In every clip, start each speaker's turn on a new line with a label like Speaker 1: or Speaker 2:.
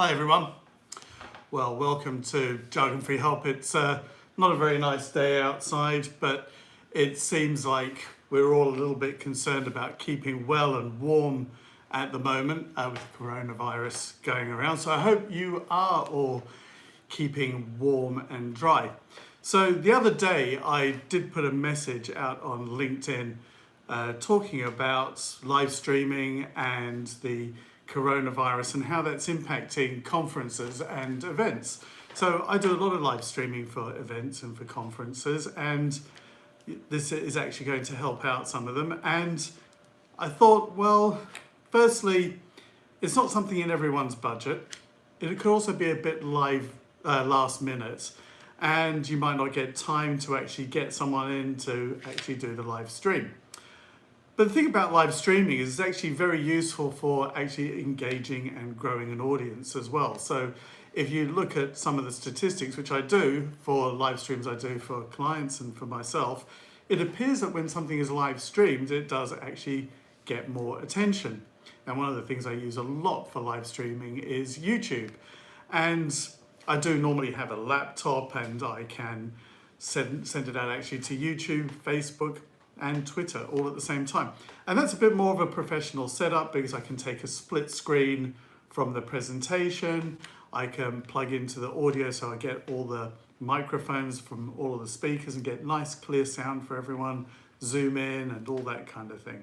Speaker 1: Hi everyone. Well, welcome to Jargon Free Help. It's not a very nice day outside, but it seems like we're all a little bit concerned about keeping well and warm at the moment with coronavirus going around. So I hope you are all keeping warm and dry. So the other day I did put a message out on LinkedIn talking about live streaming and the coronavirus and how that's impacting conferences and events. So I do a lot of live streaming for events and for conferences, and this is actually going to help out some of them. And I thought, well, firstly, it's not something in everyone's budget. It could also be a bit last minute, and you might not get time to actually get someone in to actually do the live stream. But the thing about live streaming is it's actually very useful for actually engaging and growing an audience as well. So if you look at some of the statistics, which I do for live streams I do for clients and for myself, it appears that when something is live streamed, it does actually get more attention. And one of the things I use a lot for live streaming is YouTube. And I do normally have a laptop, and I can send it out actually to YouTube, Facebook, and Twitter all at the same time. And that's a bit more of a professional setup because I can take a split screen from the presentation. I can plug into the audio so I get all the microphones from all of the speakers and get nice clear sound for everyone, zoom in and all that kind of thing.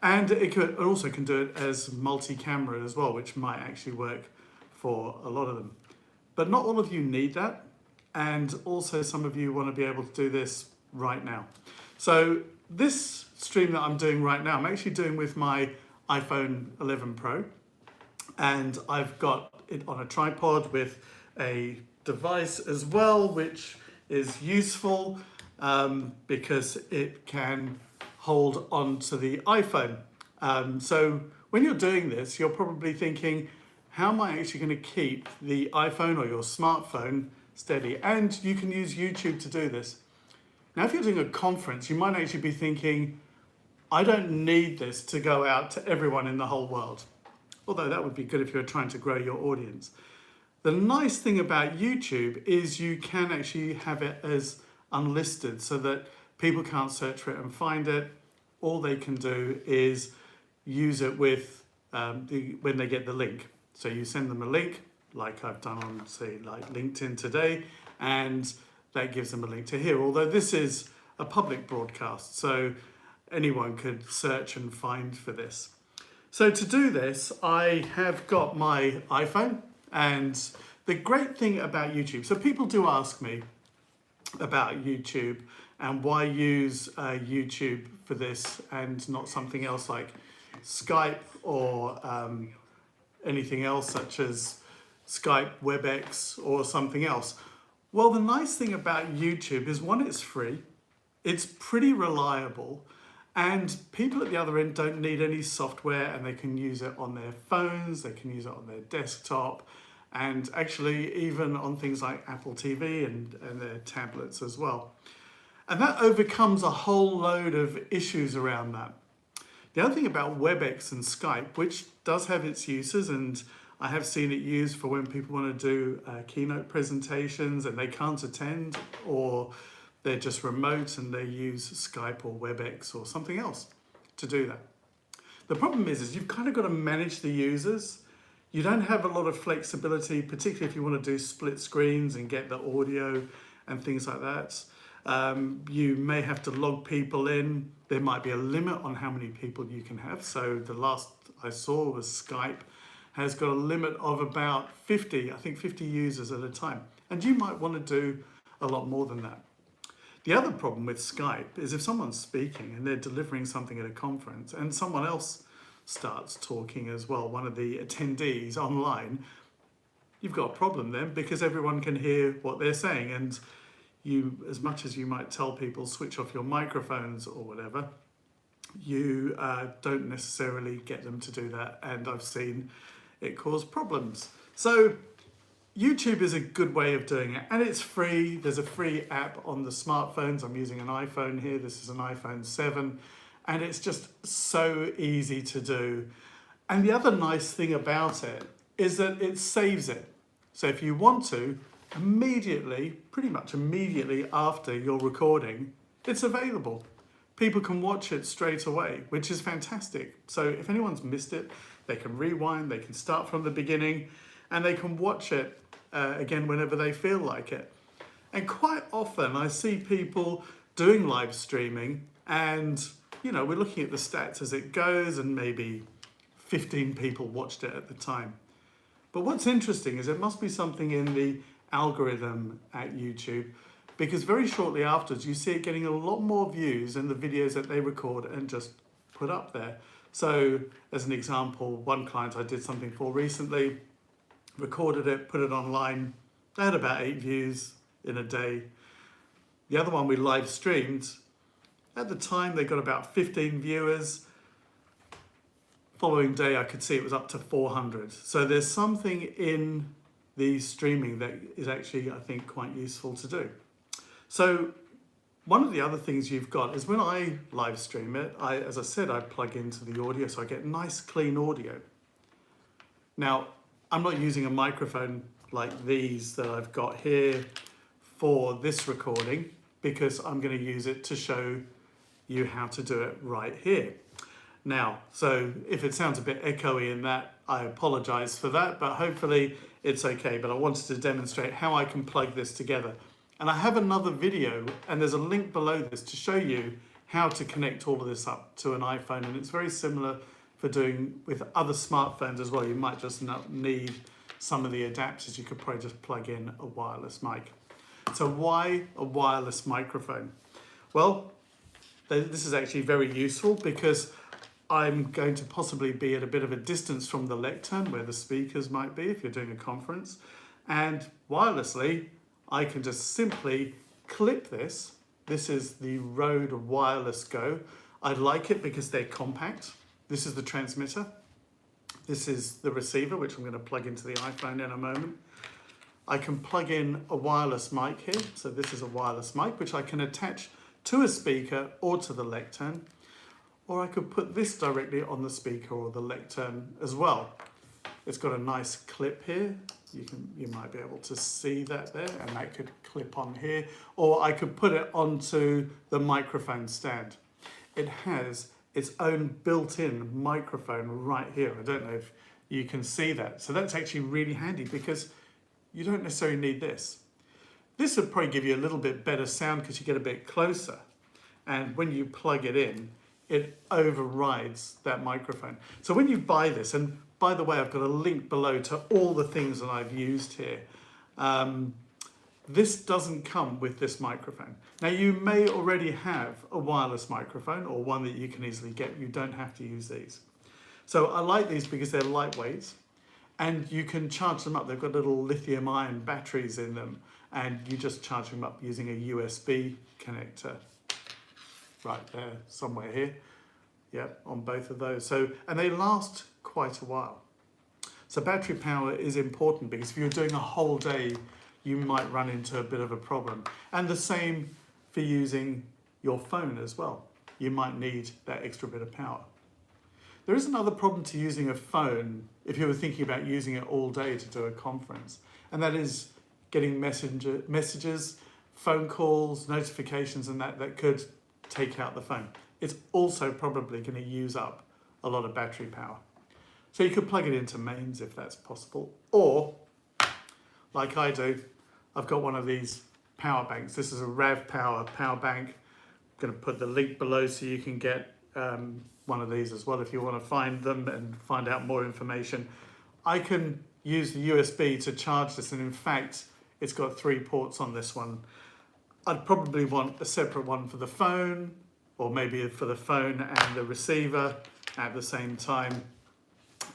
Speaker 1: And it also can do it as multi-camera as well, which might actually work for a lot of them. But not all of you need that. And also some of you want to be able to do this right now. So this stream that I'm doing right now, I'm actually doing with my iPhone 11 Pro, and I've got it on a tripod with a device as well, which is useful because it can hold onto the iPhone. So when you're doing this, you're probably thinking, how am I actually going to keep the iPhone or your smartphone steady? And you can use YouTube to do this. Now, if you're doing a conference, you might actually be thinking, I don't need this to go out to everyone in the whole world. Although that would be good if you're trying to grow your audience. The nice thing about YouTube is you can actually have it as unlisted so that people can't search for it and find it. All they can do is use it with when they get the link. So you send them a link, like I've done on, say, like LinkedIn today, and that gives them a link to here. Although this is a public broadcast, so anyone could search and find for this. So to do this, I have got my iPhone, and the great thing about YouTube, so people do ask me about YouTube and why use YouTube for this and not something else like Skype or anything else such as Skype, WebEx or something else. Well, the nice thing about YouTube is, one, it's free, it's pretty reliable, and people at the other end don't need any software, and they can use it on their phones, they can use it on their desktop, and actually even on things like Apple TV and their tablets as well. And that overcomes a whole load of issues around that. The other thing about WebEx and Skype, which does have its uses, and I have seen it used for when people want to do keynote presentations and they can't attend, or they're just remote and they use Skype or WebEx or something else to do that. The problem is you've kind of got to manage the users. You don't have a lot of flexibility, particularly if you want to do split screens and get the audio and things like that. You may have to log people in. There might be a limit on how many people you can have. So the last I saw was Skype has got a limit of about 50 users at a time. And you might want to do a lot more than that. The other problem with Skype is if someone's speaking and they're delivering something at a conference and someone else starts talking as well, one of the attendees online, you've got a problem then because everyone can hear what they're saying. And you, as much as you might tell people switch off your microphones or whatever, you don't necessarily get them to do that. And I've seen it cause problems. So YouTube is a good way of doing it, and it's free. There's a free app on the smartphones. I'm using an iPhone here. This is an iPhone 7, and it's just so easy to do. And the other nice thing about it is that it saves it. So if you want to, immediately, pretty much immediately after your recording, it's available. People can watch it straight away, which is fantastic. So if anyone's missed it, they can rewind, they can start from the beginning, and they can watch it again whenever they feel like it. And quite often I see people doing live streaming and, you know, we're looking at the stats as it goes and maybe 15 people watched it at the time. But what's interesting is it must be something in the algorithm at YouTube, because very shortly afterwards you see it getting a lot more views than the videos that they record and just put up there. So as an example, one client I did something for recently, recorded it, put it online, they had about 8 views in a day. The other one we live streamed, at the time they got about 15 viewers. Following day I could see it was up to 400. So there's something in the streaming that is actually, I think, quite useful to do. So one of the other things you've got is when I live stream it, as I said, I plug into the audio so I get nice clean audio. Now, I'm not using a microphone like these that I've got here for this recording because I'm going to use it to show you how to do it right here. Now, so if it sounds a bit echoey in that, I apologize for that, but hopefully it's okay. But I wanted to demonstrate how I can plug this together. And I have another video, and there's a link below this to show you how to connect all of this up to an iPhone. And it's very similar for doing with other smartphones as well. You might just not need some of the adapters. You could probably just plug in a wireless mic. So why a wireless microphone? Well, this is actually very useful because I'm going to possibly be at a bit of a distance from the lectern where the speakers might be if you're doing a conference. And wirelessly, I can just simply clip this. This is the Rode Wireless Go. I like it because they're compact. This is the transmitter. This is the receiver, which I'm going to plug into the iPhone in a moment. I can plug in a wireless mic here. So this is a wireless mic, which I can attach to a speaker or to the lectern. Or I could put this directly on the speaker or the lectern as well. It's got a nice clip here. You might be able to see that there, and that could clip on here. Or I could put it onto the microphone stand. It has its own built-in microphone right here. I don't know if you can see that. So that's actually really handy because you don't necessarily need this. This would probably give you a little bit better sound because you get a bit closer. And when you plug it in, it overrides that microphone. So when you buy this, and by the way, I've got a link below to all the things that I've used here. This doesn't come with this microphone. Now you may already have a wireless microphone or one that you can easily get. You don't have to use these. So I like these because they're lightweight and you can charge them up. They've got little lithium ion batteries in them and you just charge them up using a USB connector. Right there, somewhere here. Yep, on both of those. So, and they last quite a while. So battery power is important because if you're doing a whole day, you might run into a bit of a problem. And the same for using your phone as well. You might need that extra bit of power. There is another problem to using a phone if you were thinking about using it all day to do a conference, and that is getting messages, phone calls, notifications, and that could take out the phone. It's also probably going to use up a lot of battery power. So you could plug it into mains if that's possible. Or, like I do, I've got one of these power banks. This is a RAV Power power bank. I'm going to put the link below so you can get one of these as well if you want to find them and find out more information. I can use the USB to charge this, and in fact, it's got 3 ports on this one. I'd probably want a separate one for the phone, or maybe for the phone and the receiver at the same time,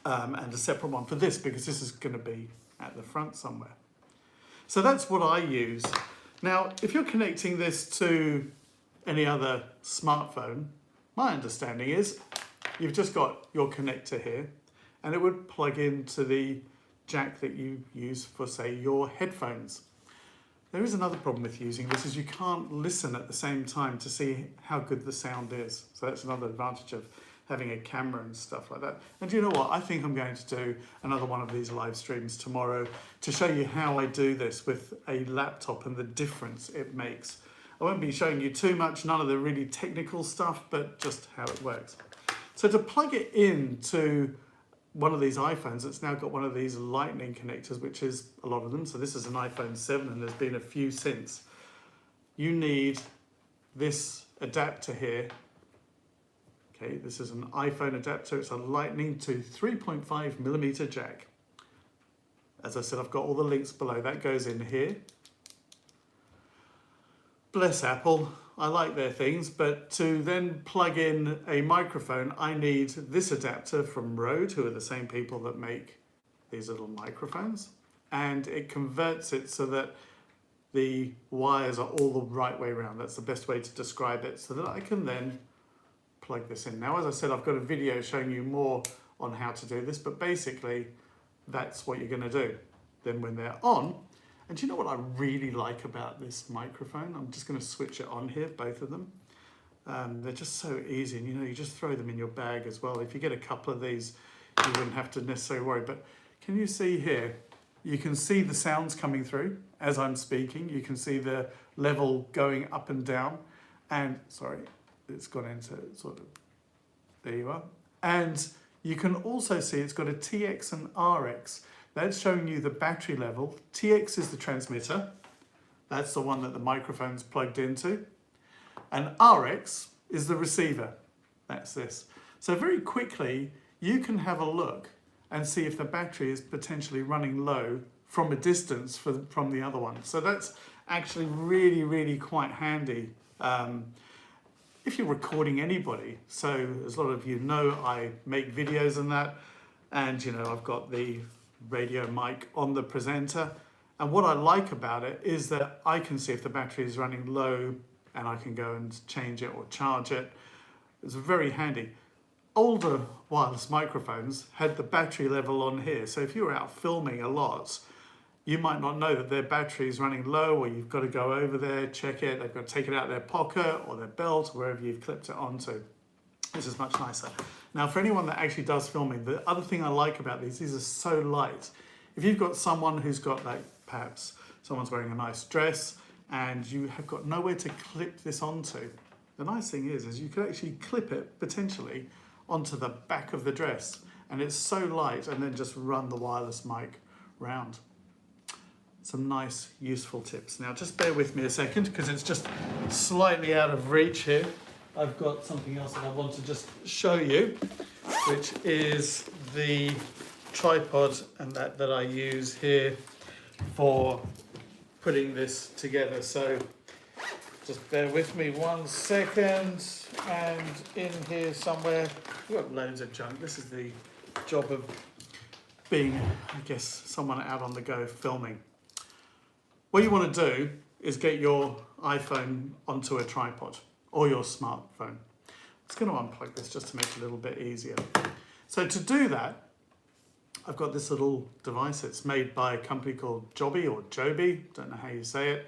Speaker 1: and a separate one for this because this is going to be at the front somewhere. So that's what I use. Now, if you're connecting this to any other smartphone, my understanding is you've just got your connector here, and it would plug into the jack that you use for, say, your headphones. There is another problem with using this is you can't listen at the same time to see how good the sound is. So that's another advantage of having a camera and stuff like that. And do you know what? I think I'm going to do another one of these live streams tomorrow to show you how I do this with a laptop and the difference it makes. I won't be showing you too much, none of the really technical stuff, but just how it works. So to plug it into one of these iPhones, it's now got one of these lightning connectors, which is a lot of them. So this is an iPhone 7 and there's been a few since. You need this adapter here. Okay, this is an iPhone adapter. It's a lightning to 3.5mm jack. As I said, I've got all the links below. That goes in here. Bless Apple, I like their things, but to then plug in a microphone, I need this adapter from Rode, who are the same people that make these little microphones. And it converts it so that the wires are all the right way around. That's the best way to describe it, so that I can then plug this in. Now, as I said, I've got a video showing you more on how to do this, but basically that's what you're going to do. Then when they're on, and do you know what I really like about this microphone? I'm just going to switch it on here, both of them. They're just so easy, and you just throw them in your bag as well. If you get a couple of these, you wouldn't have to necessarily worry. But can you see here? You can see the sounds coming through as I'm speaking. You can see the level going up and down. And sorry, it's gone into sort of, there you are. And you can also see it's got a TX and RX. That's showing you the battery level. TX is the transmitter. That's the one that the microphone's plugged into. And RX is the receiver. That's this. So very quickly, you can have a look and see if the battery is potentially running low from a distance from the other one. So that's actually really, really quite handy if you're recording anybody. So as a lot of you know, I make videos and that, and I've got the radio mic on the presenter, and what I like about it is that I can see if the battery is running low and I can go and change it or charge it. It's very handy. Older wireless microphones had the battery level on here, so if you're out filming a lot, you might not know that their battery is running low, or you've got to go over there, check it. They've got to take it out of their pocket or their belt, wherever you've clipped it onto. This is much nicer. Now, for anyone that actually does filming, the other thing I like about these are so light. If you've got someone who's got, like, perhaps someone's wearing a nice dress and you have got nowhere to clip this onto, the nice thing is you can actually clip it potentially onto the back of the dress, and it's so light, and then just run the wireless mic round. Some nice, useful tips. Now, just bear with me a second, because it's just slightly out of reach here. I've got something else that I want to just show you, which is the tripod and that I use here for putting this together. So just bear with me 1 second, and in here somewhere, we've got loads of junk. This is the job of being, I guess, someone out on the go filming. What you want to do is get your iPhone onto a tripod, or your smartphone. I'm just going to unplug this just to make it a little bit easier. So to do that, I've got this little device. It's made by a company called Joby, or Joby, don't know how you say it.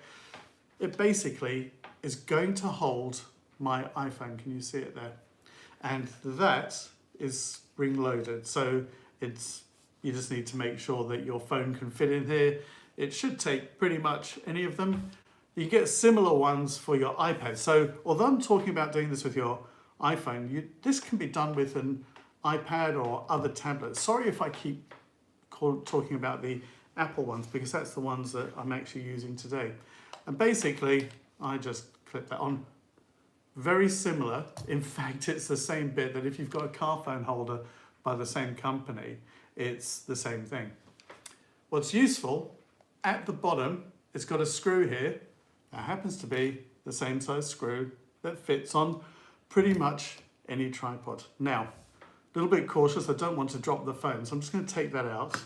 Speaker 1: It basically is going to hold my iPhone. Can you see it there? And that is spring-loaded. So you just need to make sure that your phone can fit in here. It should take pretty much any of them. You get similar ones for your iPad. So although I'm talking about doing this with your iPhone, this can be done with an iPad or other tablets. Sorry if I keep talking about the Apple ones, because that's the ones that I'm actually using today. And basically, I just clip that on. Very similar. In fact, it's the same bit that if you've got a car phone holder by the same company, it's the same thing. What's useful, at the bottom, it's got a screw here. That happens to be the same size screw that fits on pretty much any tripod. Now, a little bit cautious, I don't want to drop the phone, so I'm just going to take that out.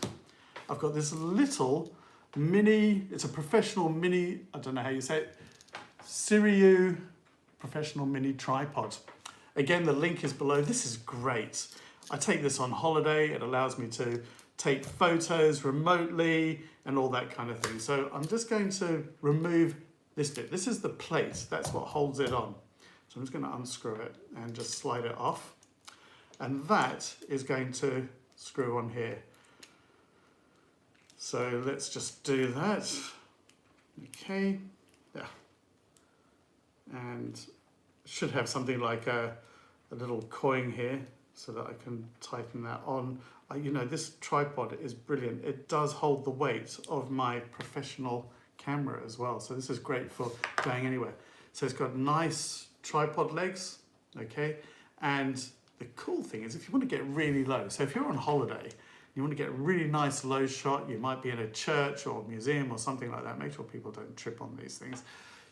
Speaker 1: I've got this little mini, it's a professional mini, I don't know how you say it, Siriu professional mini tripod. Again, the link is below. This is great. I take this on holiday. It allows me to take photos remotely and all that kind of thing. So I'm just going to remove this bit. This is the plate. That's what holds it on. So I'm just going to unscrew it and just slide it off. and that is going to screw on here. So let's just do that. Okay, yeah. And should have something like a little coin here so that I can tighten that on. You know, this tripod is brilliant. It does hold the weight of my professional camera as well. So this is great for going anywhere. So it's got nice tripod legs, okay? And the cool thing is if you want to get really low, so if you're on holiday, you want to get a really nice low shot, you might be in a church or museum or something like that, make sure people don't trip on these things.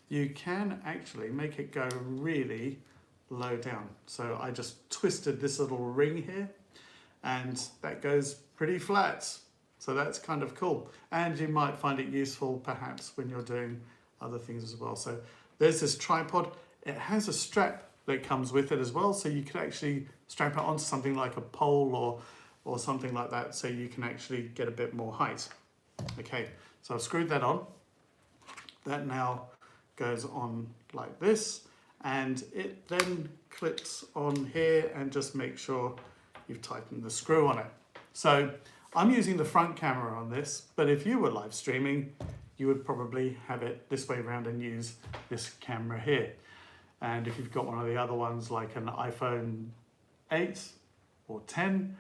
Speaker 1: You can actually make it go really low down. So I just twisted this little ring here and that goes pretty flat. So that's kind of cool. And you might find it useful perhaps when you're doing other things as well. So there's this tripod. It has a strap that comes with it as well. So you could actually strap it onto something like a pole or something like that. So you can actually get a bit more height. Okay, so I've screwed that on. That now goes on like this. And it then clips on here and just make sure you've tightened the screw on it. So I'm using the front camera on this, but if you were live streaming, you would probably have it this way around and use this camera here. And if you've got one of the other ones like an iPhone 8 or 10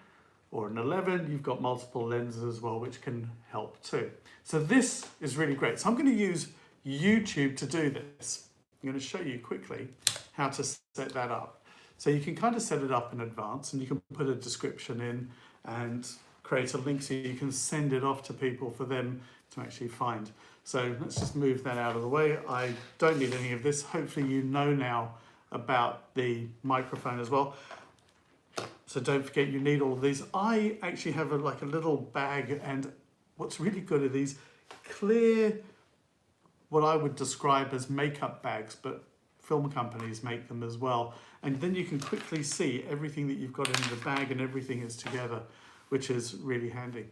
Speaker 1: or an 11, you've got multiple lenses as well, which can help too. So this is really great. So I'm going to use YouTube to do this. I'm going to show you quickly how to set that up. So you can kind of set it up in advance and you can put a description in and create a link so you can send it off to people for them to actually find. So let's just move that out of the way. I don't need any of this. Hopefully you know now about the microphone as well. So don't forget you need all of these. I actually have like a little bag, and what's really good are these clear, what I would describe as makeup bags, but film companies make them as well. And then you can quickly see everything that you've got in the bag and everything is together, which is really handy.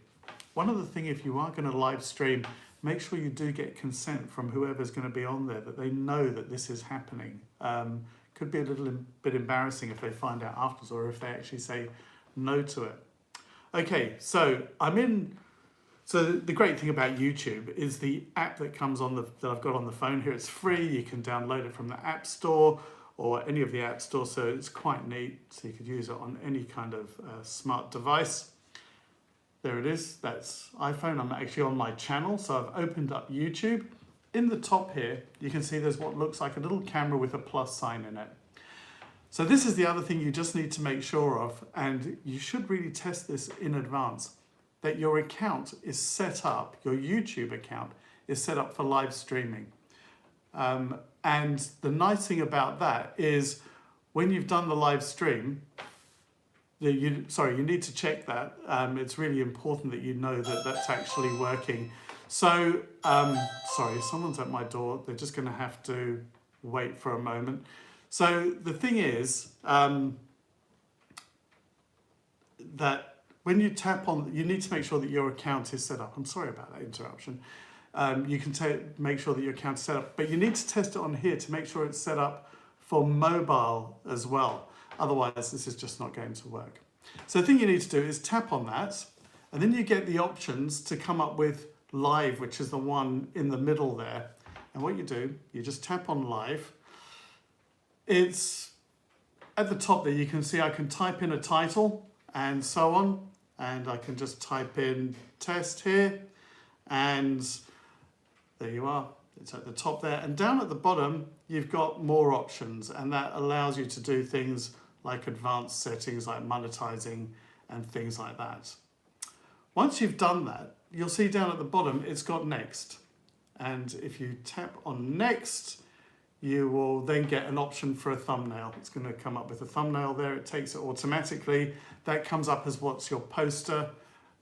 Speaker 1: One other thing, if you are going to live stream, make sure you do get consent from whoever's going to be on there, that they know that this is happening. Could be a little bit embarrassing if they find out afterwards or if they actually say no to it. Okay, so I'm in. So the great thing about YouTube is the app that comes on that I've got on the phone here. It's free. You can download it from the App Store or any of the app stores. So it's quite neat. So you could use it on any kind of smart device. There it is. That's iPhone. I'm actually on my channel. So I've opened up YouTube. In the top here, you can see there's what looks like a little camera with a plus sign in it. So this is the other thing you just need to make sure of, and you should really test this in advance, that your account is set up, your YouTube account is set up for live streaming. And the nice thing about that is when you've done the live stream, you need to check that. It's really important that you know that that's actually working. So, sorry, someone's at my door. They're just going to have to wait for a moment. So the thing is that when you tap on, you need to make sure that your account is set up. I'm sorry about that interruption. You can make sure that your account is set up, but you need to test it on here to make sure it's set up for mobile as well. Otherwise, this is just not going to work. So the thing you need to do is tap on that, and then you get the options to come up with live, which is the one in the middle there. And what you do, you just tap on live. It's at the top there, you can see I can type in a title and so on. And I can just type in test here. And there you are. It's at the top there. And down at the bottom, you've got more options. And that allows you to do things like advanced settings, like monetizing and things like that. Once you've done that, you'll see down at the bottom, it's got next. And if you tap on next, you will then get an option for a thumbnail. It's going to come up with a thumbnail there. It takes it automatically. That comes up as what's your poster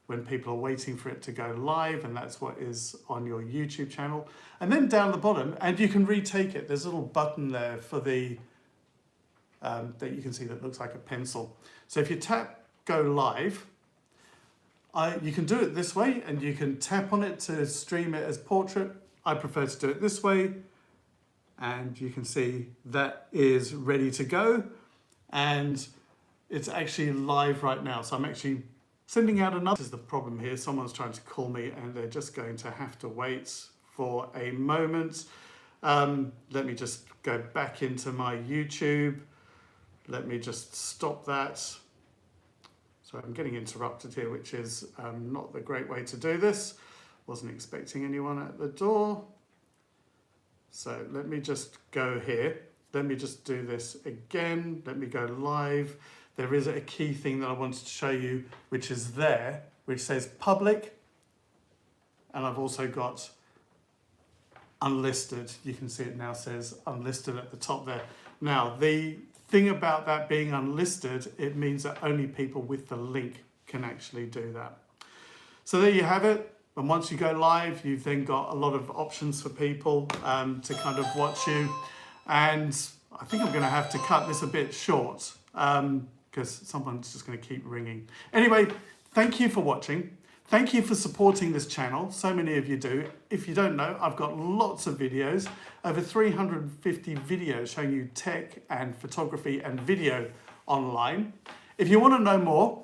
Speaker 1: when people are waiting for it to go live, and that's what is on your YouTube channel. And then down the bottom, and you can retake it. There's a little button there for the that you can see that looks like a pencil. So if you tap go live, you can do it this way, and you can tap on it to stream it as portrait. I prefer to do it this way, and you can see that is ready to go. And it's actually live right now. So I'm actually sending out another. This is the problem here. Someone's trying to call me and they're just going to have to wait for a moment. Let me just go back into my YouTube. Let me just stop that. So I'm getting interrupted here, which is not the great way to do this. Wasn't expecting anyone at the door. So let me just go here. Let me just do this again. Let me go live. There is a key thing that I wanted to show you, which is there, which says public. And I've also got unlisted. You can see it now says unlisted at the top there. Now, the thing about that being unlisted, it means that only people with the link can actually do that. So there you have it. And once you go live, you've then got a lot of options for people to kind of watch you. And I think I'm going to have to cut this a bit short because someone's just going to keep ringing. Anyway, thank you for watching. Thank you for supporting this channel. So many of you do. If you don't know, I've got lots of videos, over 350 videos showing you tech and photography and video online. If you want to know more,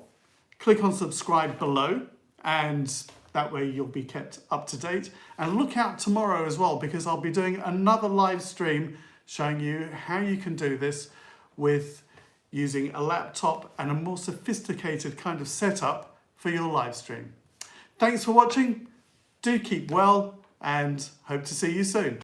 Speaker 1: click on subscribe below, and that way you'll be kept up to date. And look out tomorrow as well, because I'll be doing another live stream showing you how you can do this with using a laptop and a more sophisticated kind of setup for your live stream. Thanks for watching. Do keep well and hope to see you soon.